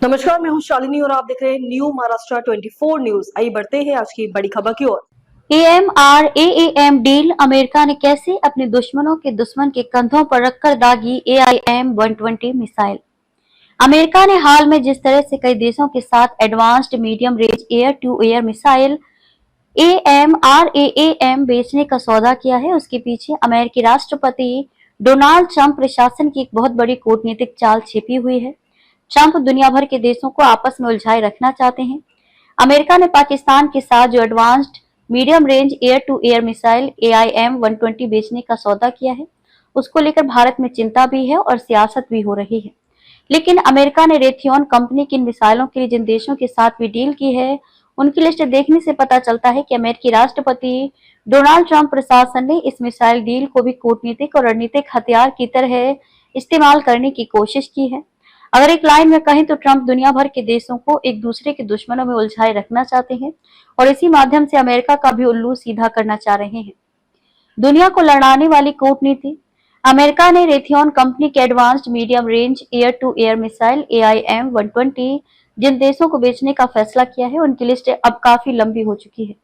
नमस्कार, मैं हूं शालिनी और आप देख रहे हैं न्यू महाराष्ट्र 24 न्यूज। आइए बढ़ते हैं आज की बड़ी खबर की ओर। AMRAAM deal. अमेरिका ने कैसे अपने दुश्मनों के दुश्मन के कंधों पर रखकर दागी AIM-120 मिसाइल। अमेरिका ने हाल में जिस तरह से कई देशों के साथ advanced medium range air to air missile AMRAAM बेचने का सौदा किया है, उसके पीछे अमेरिकी राष्ट्रपति डोनाल्ड ट्रंप प्रशासन की एक बहुत बड़ी कूटनीतिक चाल छिपी हुई है। ट्रंप दुनिया भर के देशों को आपस में उलझाए रखना चाहते हैं। अमेरिका ने पाकिस्तान के साथ जो advanced medium range air to air missile AIM-120 बेचने का सौदा किया है, उसको लेकर भारत में चिंता भी है और सियासत भी हो रही है। लेकिन अमेरिका ने रेथियन कंपनी की इन मिसाइलों के लिए जिन देशों के साथ भी डील की है, उनकी लिस्ट देखने से पता चलता है कि अमेरिकी राष्ट्रपति डोनाल्ड ट्रंप प्रशासन ने इस मिसाइल डील को भी कूटनीतिक और रणनीतिक हथियार की तरह इस्तेमाल करने की कोशिश की है। अगर एक लाइन में कहें तो ट्रंप दुनिया भर के देशों को एक दूसरे के दुश्मनों में उलझाए रखना चाहते हैं और इसी माध्यम से अमेरिका का भी उल्लू सीधा करना चाह रहे हैं। दुनिया को लड़ाने वाली कूटनीति। अमेरिका ने रेथियन कंपनी के advanced medium range air to air missile AIM-120 जिन देशों को बेचने का फैसला किया है, उनकी लिस्ट अब काफी लंबी हो चुकी है।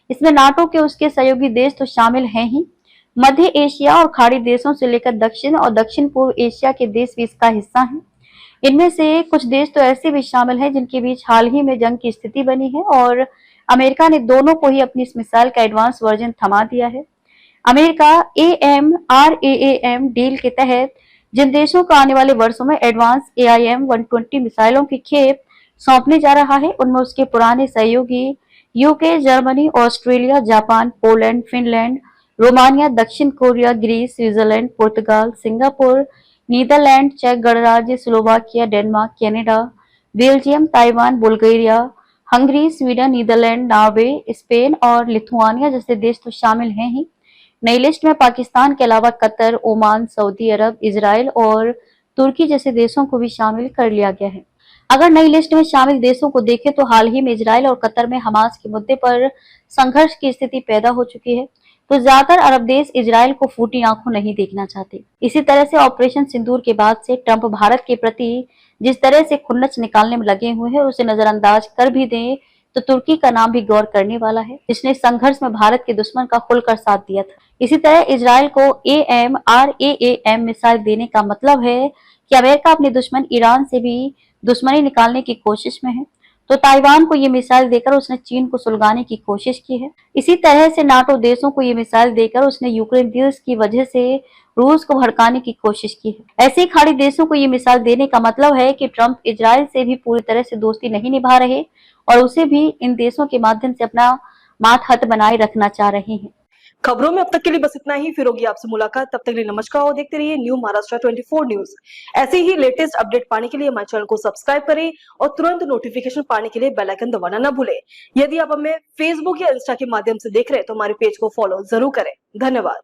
इसमें नाटो के उसके सहयोगी देश तो शामिल हैं ही, मध्य एशिया और खाड़ी देशों से लेकर दक्षिण और दक्षिण पूर्व एशिया के देश भी इसका हिस्सा हैं। इनमें से कुछ देश तो ऐसे भी शामिल हैं जिनके बीच हाल ही में जंग की स्थिति बनी है और अमेरिका ने दोनों को ही अपनी इस मिसाइल का एडवांस वर्जन थमा दिया है। अमेरिका AMRAAM डील के तहत जिन देशों को आने वाले वर्षों में एडवांस AIM-120 मिसाइलों की खेप सौंपने जा रहा है, उनमें उसके पुराने सहयोगी UK, Germany, Australia, Japan, Poland, Finland, Romania, दक्षिण Korea, Greece, Switzerland, Portugal, Singapore, Netherland, चेक गणराज्य, Slovakia, Denmark, Canada, Belgium, Taiwan, Bulgaria, Hungary, Sweden, Netherland, Norway, Spain और लिथुआनिया जैसे देश तो शामिल हैं ही। नई लिस्ट में पाकिस्तान के अलावा कतर, ओमान, सऊदी अरब, इजराइल और तुर्की जैसे देशों को भी शामिल कर लिया गया है। अगर नई लिस्ट में शामिल देशों को देखें तो हाल ही में इजराइल और कतर में हमास के मुद्दे पर संघर्ष की स्थिति पैदा हो चुकी है, तो ज्यादातर अरब देश इजराइल को फूटी आंखों नहीं देखना चाहते। इसी तरह से ऑपरेशन सिंदूर के बाद से ट्रंप भारत के प्रति जिस तरह से खुन्नस निकालने में लगे हुए हैं, उसे नजरअंदाज कर भी दें तो तुर्की का नाम भी गौर करने वाला है, जिसने संघर्ष में भारत के दुश्मन का खुलकर साथ दिया था। इसी तरह इजराइल को AMRAAM मिसाइल देने का मतलब है कि अमेरिका अपने दुश्मन ईरान से भी दुश्मनी निकालने की कोशिश में है, तो ताइवान को ये मिसाइल देकर उसने चीन को सुलगाने की कोशिश की है। इसी तरह से नाटो देशों को ये मिसाइल देकर उसने यूक्रेन युद्ध की वजह से रूस को भड़काने की कोशिश की है। ऐसे ही खाड़ी देशों को ये मिसाइल देने का मतलब है कि ट्रंप इजराइल से भी पूरी तरह से दोस्ती नहीं निभा रहे और उसे भी इन देशों के माध्यम से अपना मातहत बनाए रखना चाह रहे हैं। खबरों में अब तक के लिए बस इतना ही। फिर होगी आपसे मुलाकात, तब तक के लिए नमस्कार और देखते रहिए न्यू महाराष्ट्र 24 न्यूज। ऐसे ही लेटेस्ट अपडेट पाने के लिए हमारे चैनल को सब्सक्राइब करें और तुरंत नोटिफिकेशन पाने के लिए बेल आइकन दबाना न भूलें। यदि आप हमें फेसबुक या इंस्टा के माध्यम से देख रहे हैं तो हमारे पेज को फॉलो जरूर करें। धन्यवाद।